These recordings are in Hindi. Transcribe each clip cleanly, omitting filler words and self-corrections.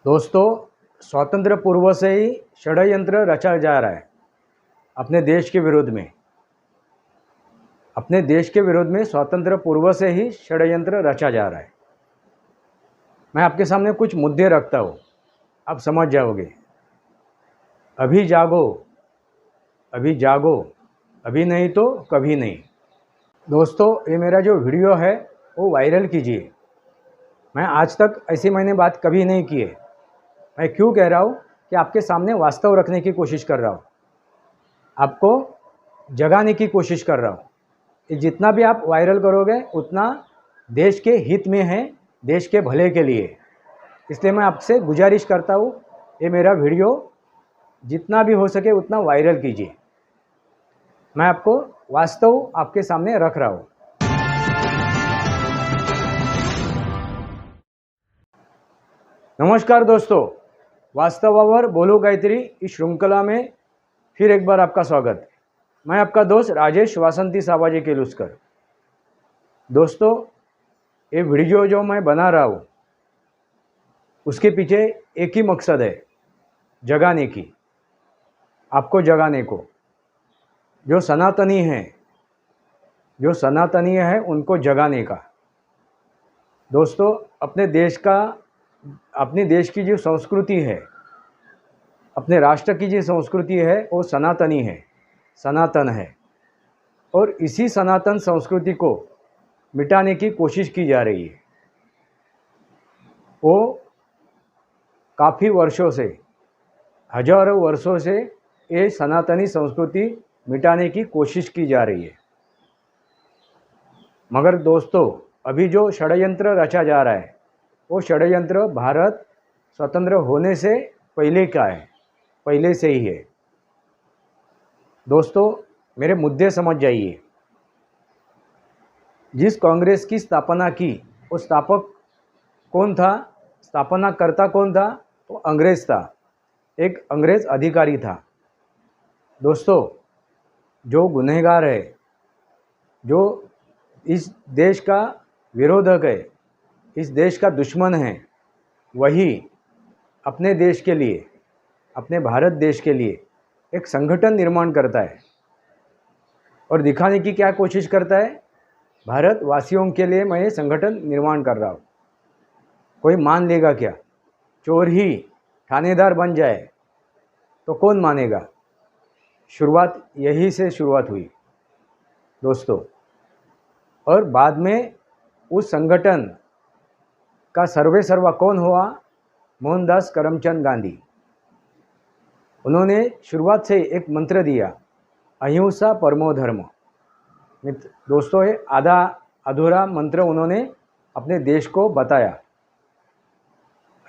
दोस्तों, स्वातंत्र पूर्व से ही षड्यंत्र रचा जा रहा है अपने देश के विरोध में। अपने देश के विरोध में स्वातंत्र पूर्व से ही षड्यंत्र रचा जा रहा है। मैं आपके सामने कुछ मुद्दे रखता हूँ, आप समझ जाओगे। अभी जागो, अभी जागो, अभी नहीं तो कभी नहीं। दोस्तों, ये मेरा जो वीडियो है वो वायरल कीजिए। मैं आज तक ऐसी मैंने बात कभी नहीं की है। मैं क्यों कह रहा हूँ कि आपके सामने वास्तव रखने की कोशिश कर रहा हूँ, आपको जगाने की कोशिश कर रहा हूँ। जितना भी आप वायरल करोगे उतना देश के हित में है, देश के भले के लिए। इसलिए मैं आपसे गुजारिश करता हूँ, ये मेरा वीडियो जितना भी हो सके उतना वायरल कीजिए। मैं आपको वास्तव आपके सामने रख रहा हूँ। नमस्कार दोस्तों, वास्तवावर बोलो काहीतरी इस श्रृंखला में फिर एक बार आपका स्वागत। मैं आपका दोस्त राजेश वासंती साबाजी केलुस्कर। दोस्तों, ये वीडियो जो मैं बना रहा हूँ उसके पीछे एक ही मकसद है, जगाने की, आपको जगाने को। जो सनातनी है उनको जगाने का। दोस्तों, अपने देश की जो संस्कृति है, अपने राष्ट्र की जो संस्कृति है वो सनातनी है, सनातन है। और इसी सनातन संस्कृति को मिटाने की कोशिश की जा रही है। वो काफ़ी वर्षों से, हजारों वर्षों से ये सनातनी संस्कृति मिटाने की कोशिश की जा रही है। मगर दोस्तों, अभी जो षड्यंत्र रचा जा रहा है वो षड्यंत्र भारत स्वतंत्र होने से पहले का है, पहले से ही है। दोस्तों, मेरे मुद्दे समझ जाइए। जिस कांग्रेस की स्थापना की वो स्थापक कौन था, स्थापना करता कौन था? वो अंग्रेज था, एक अंग्रेज अधिकारी था। दोस्तों, जो गुनहगार है, जो इस देश का विरोधक है, इस देश का दुश्मन है, वही अपने देश के लिए, अपने भारत देश के लिए एक संगठन निर्माण करता है और दिखाने की क्या कोशिश करता है? भारतवासियों के लिए मैं ये संगठन निर्माण कर रहा हूँ। कोई मान लेगा क्या? चोर ही थानेदार बन जाए तो कौन मानेगा? शुरुआत यही से शुरुआत हुई दोस्तों। और बाद में उस संगठन का सर्वे सर्वा कौन हुआ? मोहनदास करमचंद गांधी। उन्होंने शुरुआत से एक मंत्र दिया, अहिंसा परमो धर्म। दोस्तों, ये आधा अधूरा मंत्र उन्होंने अपने देश को बताया।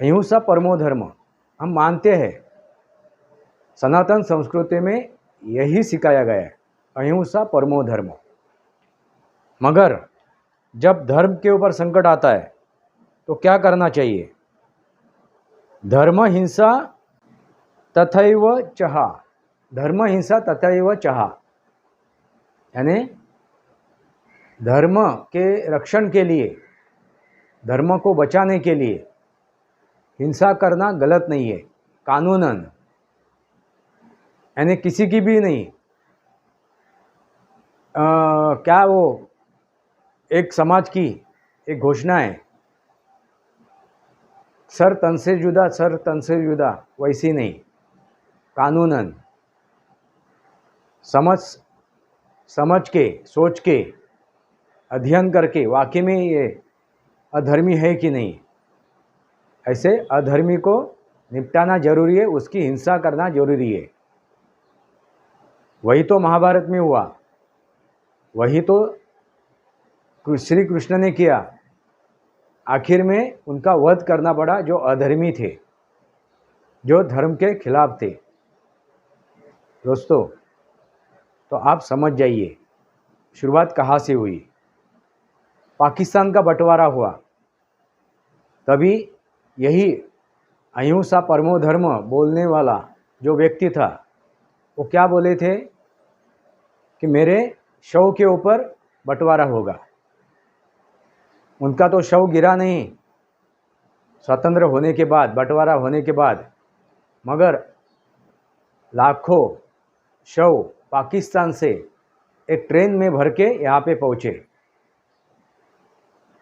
अहिंसा परमो धर्म हम मानते हैं, सनातन संस्कृति में यही सिखाया गया है, अहिंसा परमो धर्म। मगर जब धर्म के ऊपर संकट आता है तो क्या करना चाहिए? धर्म हिंसा तथैव चहा, धर्म हिंसा तथैव चहा, यानी धर्म के रक्षण के लिए, धर्म को बचाने के लिए हिंसा करना गलत नहीं है, कानूनन, यानी किसी की भी नहीं। क्या वो एक समाज की एक घोषणा है, सर तन से जुदा, सर तन से जुदा, वैसी नहीं, कानूनन समझ के, सोच के, अध्ययन करके वाकई में ये अधर्मी है कि नहीं, ऐसे अधर्मी को निपटाना जरूरी है, उसकी हिंसा करना जरूरी है। वही तो महाभारत में हुआ, वही तो श्री कृष्ण ने किया। आखिर में उनका वध करना पड़ा जो अधर्मी थे, जो धर्म के खिलाफ थे। दोस्तों, तो आप समझ जाइए शुरुआत कहाँ से हुई। पाकिस्तान का बंटवारा हुआ, तभी यही अहिंसा परमो धर्म बोलने वाला जो व्यक्ति था वो क्या बोले थे कि मेरे शव के ऊपर बंटवारा होगा। उनका तो शव गिरा नहीं, स्वतंत्र होने के बाद, बंटवारा होने के बाद, मगर लाखों शव पाकिस्तान से एक ट्रेन में भर के यहाँ पे पहुँचे।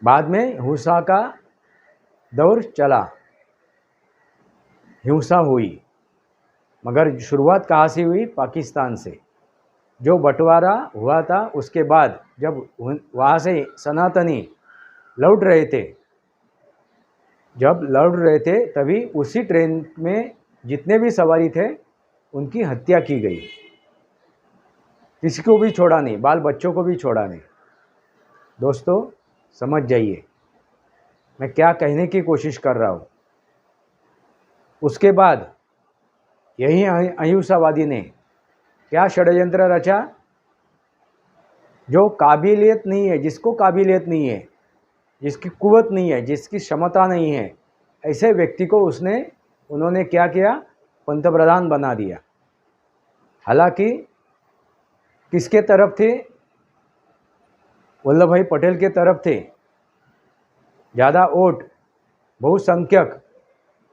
बाद में हिंसा का दौर चला, हिंसा हुई, मगर शुरुआत कहाँ से हुई? पाकिस्तान से। जो बंटवारा हुआ था उसके बाद जब वहाँ से सनातनी लौट रहे थे, तभी उसी ट्रेन में जितने भी सवारी थे उनकी हत्या की गई। किसी को भी छोड़ा नहीं, बाल बच्चों को भी छोड़ा नहीं। दोस्तों समझ जाइए मैं क्या कहने की कोशिश कर रहा हूँ। उसके बाद यही अहिंसावादी ने क्या षड्यंत्र रचा? जो काबिलियत नहीं है, जिसको काबिलियत नहीं है, जिसकी कुव्वत नहीं है, जिसकी क्षमता नहीं है, ऐसे व्यक्ति को उन्होंने क्या किया? पंतप्रधान बना दिया। हालांकि किसके तरफ थे? वल्लभ भाई पटेल के तरफ थे। ज़्यादा वोट, बहुसंख्यक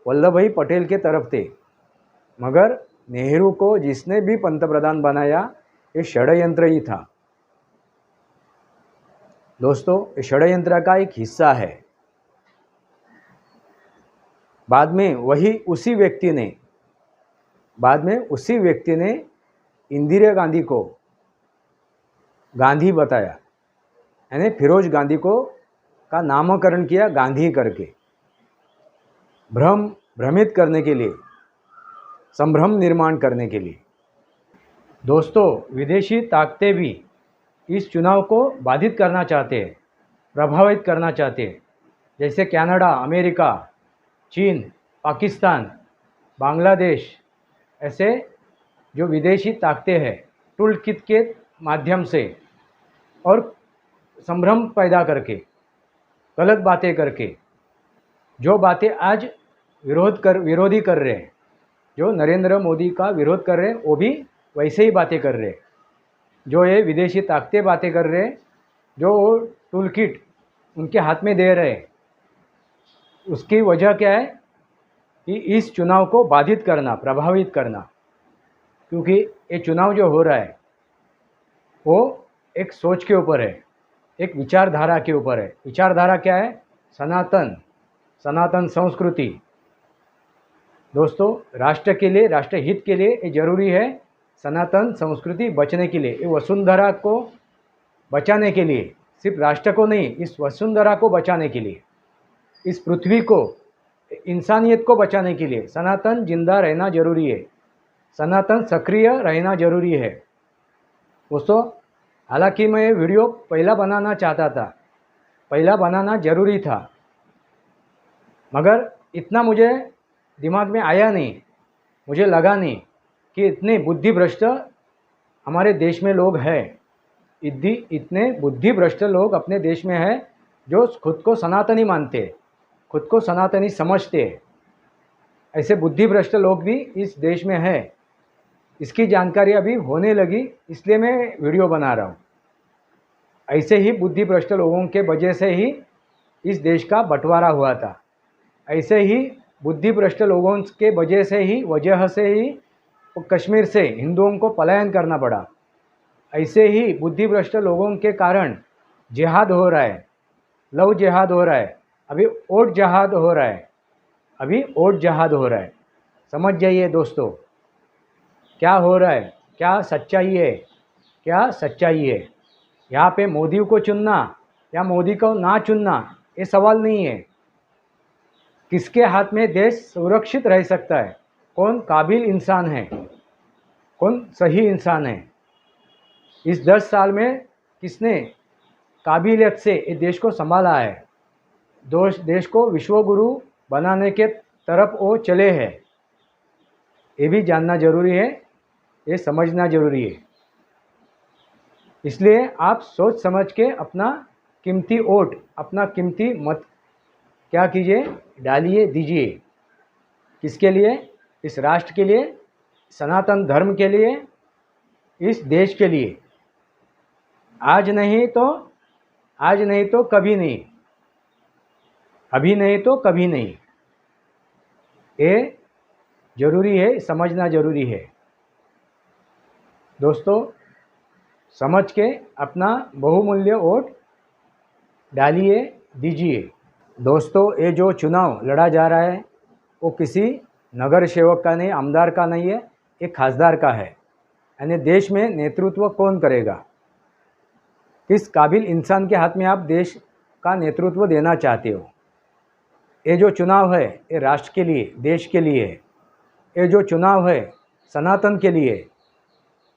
वल्लभ भाई पटेल के तरफ थे, मगर नेहरू को जिसने भी पंतप्रधान बनाया ये षड्यंत्र ही था। दोस्तों ये षड्यंत्र का एक हिस्सा है। बाद में उसी व्यक्ति ने इंदिरा गांधी को गांधी बताया, यानी फिरोज गांधी को का नामकरण किया गांधी करके, भ्रमित करने के लिए, संभ्रम निर्माण करने के लिए। दोस्तों विदेशी ताकतें भी इस चुनाव को बाधित करना चाहते हैं, प्रभावित करना चाहते हैं, जैसे कनाडा, अमेरिका, चीन, पाकिस्तान, बांग्लादेश, ऐसे जो विदेशी ताकतें हैं टूल किट के माध्यम से और संभ्रम पैदा करके, गलत बातें करके, जो बातें आज विरोधी कर रहे हैं, जो नरेंद्र मोदी का विरोध कर रहे हैं, वो भी वैसे ही बातें कर रहे हैं। जो ये विदेशी ताकतें बातें कर रहे हैं, जो टूल किट उनके हाथ में दे रहे हैं, उसकी वजह क्या है कि इस चुनाव को बाधित करना, प्रभावित करना। क्योंकि ये चुनाव जो हो रहा है वो एक सोच के ऊपर है, एक विचारधारा के ऊपर है। विचारधारा क्या है? सनातन संस्कृति। दोस्तों राष्ट्र के लिए, राष्ट्र हित के लिए ये जरूरी है सनातन संस्कृति बचने के लिए, ये वसुंधरा को बचाने के लिए, सिर्फ राष्ट्र को नहीं, इस वसुंधरा को बचाने के लिए, इस पृथ्वी को, इंसानियत को बचाने के लिए सनातन जिंदा रहना जरूरी है, सनातन सक्रिय रहना जरूरी है। दोस्तों हालांकि मैं ये वीडियो पहला बनाना चाहता था, पहला बनाना जरूरी था, मगर इतना मुझे दिमाग में आया नहीं, मुझे लगा नहीं कि इतने बुद्धिभ्रष्ट हमारे देश में लोग हैं, इतने बुद्धिभ्रष्ट लोग अपने देश में हैं जो खुद को सनातनी मानते हैं, खुद को सनातनी समझते हैं। ऐसे बुद्धिभ्रष्ट लोग भी इस देश में हैं। इसकी जानकारी अभी होने लगी, इसलिए मैं वीडियो बना रहा हूँ। ऐसे ही बुद्धिभ्रष्ट लोगों के वजह से ही इस देश का बंटवारा हुआ था। ऐसे ही बुद्धिभ्रष्ट लोगों के वजह से ही कश्मीर से हिंदुओं को पलायन करना पड़ा। ऐसे ही बुद्धिभ्रष्ट लोगों के कारण जिहाद हो रहा है, लव जिहाद हो रहा है, अभी ओट जिहाद हो रहा है। समझ जाइए दोस्तों क्या हो रहा है, क्या सच्चाई है। यहाँ पे मोदी को चुनना या मोदी को ना चुनना ये सवाल नहीं है। किसके हाथ में देश सुरक्षित रह सकता है, कौन काबिल इंसान है, कौन सही इंसान है। इस 10 साल में किसने काबिलियत से इस देश को संभाला है, देश को विश्वगुरु बनाने के तरफ वो चले हैं, ये भी जानना जरूरी है, ये समझना जरूरी है। इसलिए आप सोच समझ के अपना कीमती वोट, अपना कीमती मत क्या कीजिए, डालिए, दीजिए। किसके लिए? इस राष्ट्र के लिए, सनातन धर्म के लिए, इस देश के लिए। आज नहीं तो कभी नहीं, अभी नहीं तो कभी नहीं। ये जरूरी है, समझना जरूरी है। दोस्तों, समझ के अपना बहुमूल्य वोट डालिए, दीजिए। दोस्तों, ये जो चुनाव लड़ा जा रहा है वो किसी नगर सेवक का नहीं, आमदार का नहीं है, एक खासदार का है। यानी देश में नेतृत्व कौन करेगा, किस काबिल इंसान के हाथ में आप देश का नेतृत्व देना चाहते हो। ये जो चुनाव है ये राष्ट्र के लिए, देश के लिए है। ये जो चुनाव है सनातन के लिए,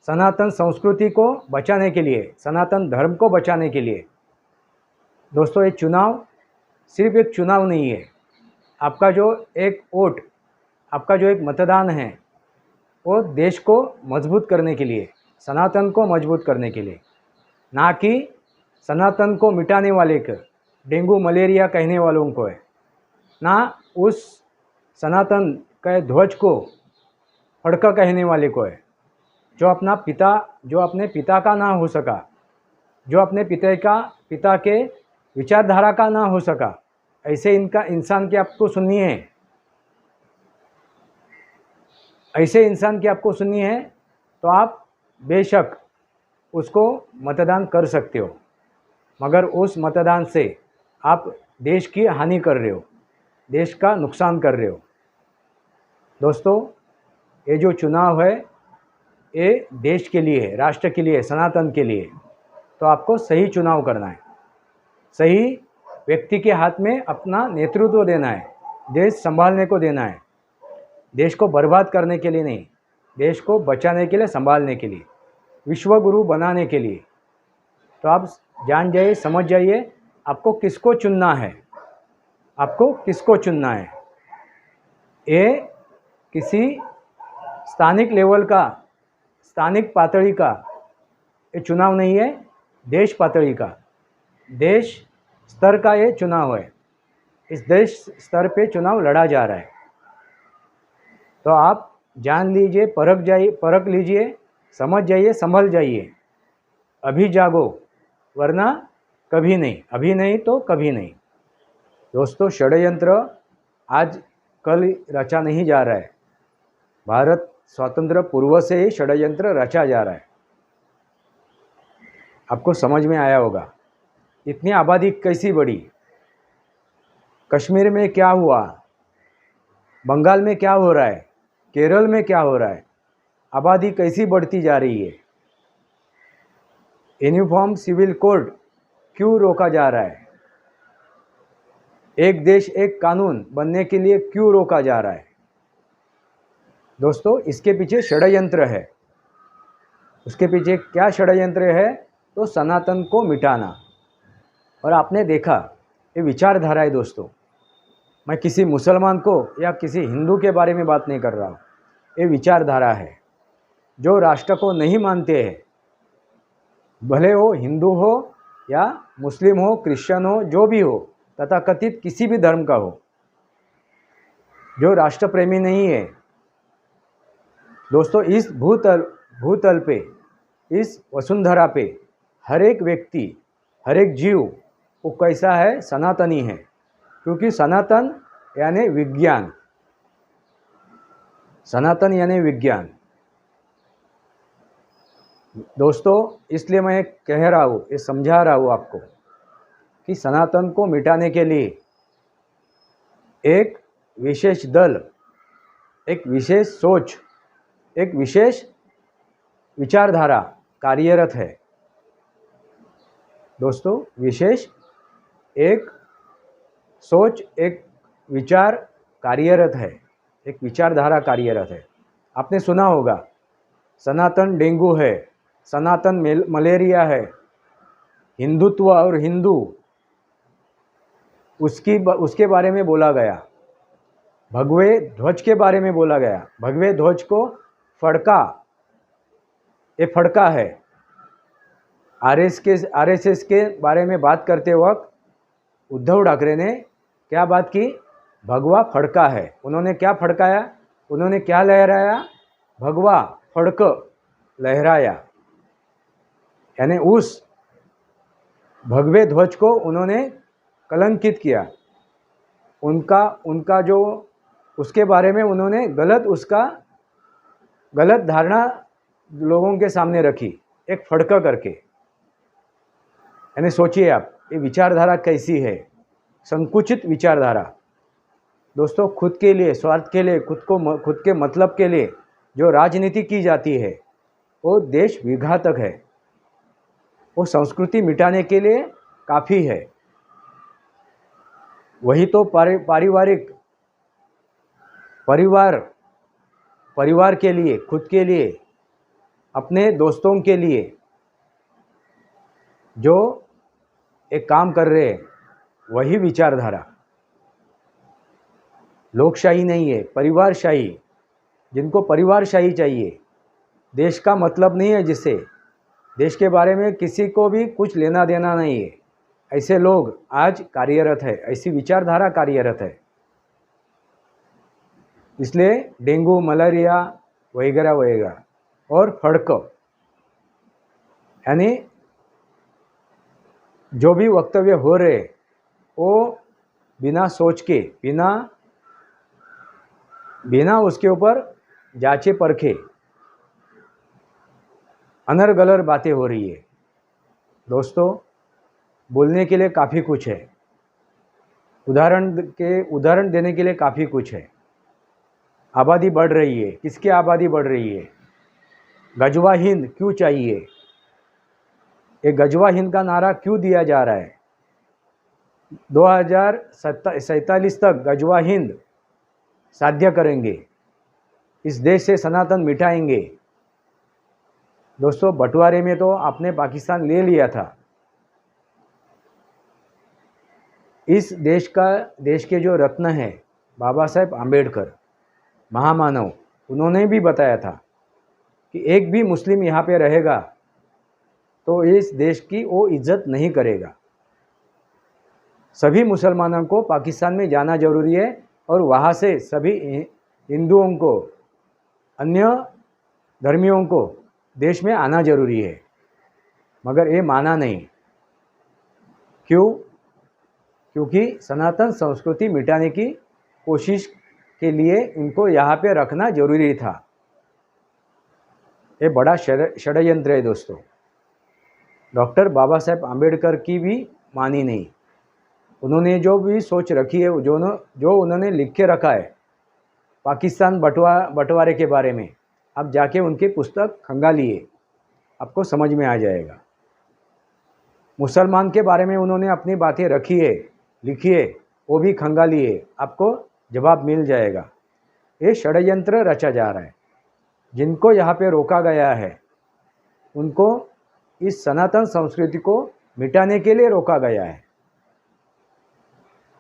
सनातन संस्कृति को बचाने के लिए, सनातन धर्म को बचाने के लिए। दोस्तों, ये चुनाव सिर्फ एक चुनाव नहीं है। आपका जो एक वोट, आपका जो एक मतदान है वो देश को मजबूत करने के लिए, सनातन को मजबूत करने के लिए, ना कि सनातन को मिटाने वाले को, डेंगू मलेरिया कहने वालों को है, ना उस सनातन के ध्वज को फड़का कहने वाले को है, जो अपने पिता का ना हो सका, जो अपने पिता के विचारधारा का ना हो सका। ऐसे इंसान की आपको सुननी है, ऐसे इंसान की आपको सुननी है तो आप बेशक उसको मतदान कर सकते हो, मगर उस मतदान से आप देश की हानि कर रहे हो, देश का नुकसान कर रहे हो। दोस्तों, ये जो चुनाव है ये देश के लिए है, राष्ट्र के लिए है, सनातन के लिए। तो आपको सही चुनाव करना है, सही व्यक्ति के हाथ में अपना नेतृत्व देना है, देश संभालने को देना है, देश को बर्बाद करने के लिए नहीं, देश को बचाने के लिए, संभालने के लिए, विश्व गुरु बनाने के लिए। तो आप जान जाइए, समझ जाइए आपको किसको चुनना है, आपको किसको चुनना है। ये किसी स्थानिक लेवल का, स्थानिक पातळी का ये चुनाव नहीं है, देश पातळी का, देश स्तर का ये चुनाव है। इस देश स्तर पे चुनाव लड़ा जा रहा है। तो आप जान लीजिए, परख लीजिए, समझ जाइए, संभल जाइए। अभी जागो, वरना कभी नहीं, अभी नहीं तो कभी नहीं। दोस्तों, षड्यंत्र आज कल रचा नहीं जा रहा है। भारत स्वतंत्र पूर्व से ही षड्यंत्र रचा जा रहा है। आपको समझ में आया होगा। इतनी आबादी कैसी बढ़ी, कश्मीर में क्या हुआ, बंगाल में क्या हो रहा है, केरल में क्या हो रहा है, आबादी कैसी बढ़ती जा रही है। यूनिफॉर्म सिविल कोड क्यों रोका जा रहा है, एक देश एक कानून बनने के लिए क्यों रोका जा रहा है। दोस्तों, इसके पीछे षड्यंत्र है। उसके पीछे क्या षड्यंत्र है, तो सनातन को मिटाना। और आपने देखा ये विचारधारा है। दोस्तों, मैं किसी मुसलमान को या किसी हिंदू के बारे में बात नहीं कर रहा हूँ, ये विचारधारा है। जो राष्ट्र को नहीं मानते हैं, भले वो हिंदू हो या मुस्लिम हो, क्रिश्चियन हो, जो भी हो, तथाकथित किसी भी धर्म का हो, जो राष्ट्र प्रेमी नहीं है। दोस्तों, इस भूतल पे, इस वसुंधरा पे हर एक व्यक्ति, हर एक जीव वो कैसा है, सनातनी है। क्योंकि सनातन यानी विज्ञान, सनातन यानी विज्ञान। दोस्तों, इसलिए मैं कह रहा हूँ, ये समझा रहा हूँ आपको कि सनातन को मिटाने के लिए एक विशेष दल, एक विशेष सोच, एक विशेष विचारधारा कार्यरत है। दोस्तों, विशेष एक सोच, एक विचार कार्यरत है, एक विचारधारा कार्यरत है। आपने सुना होगा, सनातन डेंगू है, सनातन मलेरिया है, हिंदुत्व और हिंदू, उसके बारे में बोला गया, भगवे ध्वज के बारे में बोला गया। भगवे ध्वज को फड़का, ये फड़का है। आरएसएस के बारे में बात करते वक्त उद्धव ठाकरे ने क्या बात की, भगवा फड़का है। उन्होंने क्या फड़काया, उन्होंने क्या लहराया, भगवा फड़क लहराया। यानी उस भगवे ध्वज को उन्होंने कलंकित किया। उनका जो उसके बारे में उन्होंने गलत धारणा लोगों के सामने रखी, एक फड़का करके। यानी सोचिए आप, ये विचारधारा कैसी है, संकुचित विचारधारा। दोस्तों, खुद के लिए, स्वार्थ के लिए, खुद के मतलब के लिए जो राजनीति की जाती है वो देश विघातक है, वो संस्कृति मिटाने के लिए काफ़ी है। वही तो परिवार के लिए, खुद के लिए, अपने दोस्तों के लिए जो एक काम कर रहे हैं, वही विचारधारा। लोकशाही नहीं है, परिवारशाही। जिनको परिवारशाही चाहिए, देश का मतलब नहीं है जिससे, देश के बारे में किसी को भी कुछ लेना देना नहीं है, ऐसे लोग आज कार्यरत है, ऐसी विचारधारा कार्यरत है। इसलिए डेंगू, मलेरिया वगैरह वगैरह और फड़क, यानी जो भी वक्तव्य हो रहे वो बिना सोच के, बिना उसके ऊपर जांचे परखे अनर-गलर बातें हो रही है। दोस्तों, बोलने के लिए काफ़ी कुछ है, उदाहरण देने के लिए काफ़ी कुछ है। आबादी बढ़ रही है, किसकी आबादी बढ़ रही है? गजवा हिंद क्यों चाहिए? ये गजवा हिंद का नारा क्यों दिया जा रहा है? 2047 तक गजवा हिंद साध्य करेंगे, इस देश से सनातन मिटाएंगे। दोस्तों, बंटवारे में तो आपने पाकिस्तान ले लिया था। इस देश के जो रत्न हैं, बाबा साहेब आम्बेडकर, महामानव, उन्होंने भी बताया था कि एक भी मुस्लिम यहाँ पे रहेगा तो इस देश की वो इज्जत नहीं करेगा। सभी मुसलमानों को पाकिस्तान में जाना जरूरी है और वहाँ से सभी हिंदुओं को, अन्य धर्मियों को देश में आना जरूरी है, मगर ये माना नहीं। क्यों? क्योंकि सनातन संस्कृति मिटाने की कोशिश के लिए इनको यहाँ पे रखना जरूरी था। ये बड़ा षड्यंत्र है दोस्तों। डॉक्टर बाबा साहेब आम्बेडकर की भी मानी नहीं। उन्होंने जो भी सोच रखी है, जो उन्होंने लिख के रखा है पाकिस्तान बंटवारे के बारे में, आप जाके उनकी पुस्तक खंगालिए, आपको समझ में आ जाएगा। मुसलमान के बारे में उन्होंने अपनी बातें रखी है, लिखी है, वो भी खंगालिए, आपको जवाब मिल जाएगा। ये षड्यंत्र रचा जा रहा है। जिनको यहाँ पे रोका गया है उनको इस सनातन संस्कृति को मिटाने के लिए रोका गया है।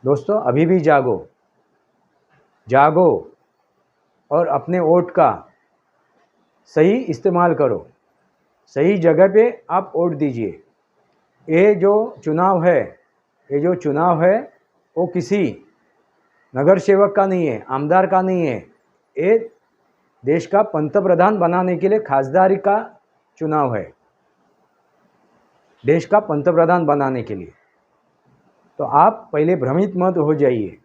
दोस्तों, अभी भी जागो और अपने वोट का सही इस्तेमाल करो, सही जगह पे आप वोट दीजिए। ये जो चुनाव है वो किसी नगर सेवक का नहीं है, आमदार का नहीं है, ये देश का पंतप्रधान बनाने के लिए खासदारी का चुनाव है, देश का पंतप्रधान बनाने के लिए। तो आप पहले भ्रमित मत हो जाइए,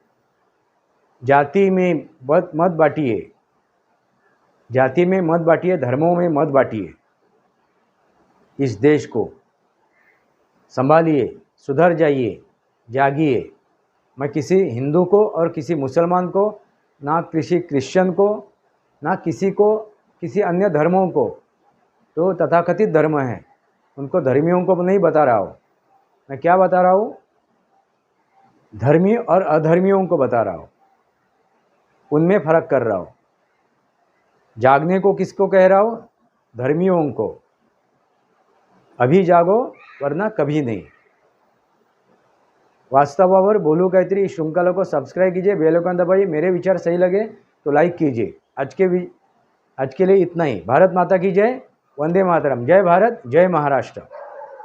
जाति में मत बांटिए, जाति में मत बांटिए, धर्मों में मत बांटिए। इस देश को संभालिए, सुधर जाइए, जागिए। मैं किसी हिंदू को और किसी मुसलमान को, ना किसी क्रिश्चियन को, ना किसी अन्य धर्मों को, तो तथाकथित धर्म हैं, उनको धर्मियों को नहीं बता रहा हूँ। मैं क्या बता रहा हूँ? धर्मी और अधर्मियों को बता रहा हूँ, उनमें फ़र्क कर रहा हूँ। जागने को किसको कह रहा हूँ? धर्मियों को। अभी जागो, वरना कभी नहीं। वास्तवावर बोलू काहीतरी श्रृंखला को सब्सक्राइब कीजिए, बेल आइकन दबाइए। मेरे विचार सही लगे तो लाइक कीजिए। आज के लिए इतना ही। भारत माता की जय, वंदे मातरम। जय भारत, जय महाराष्ट्र।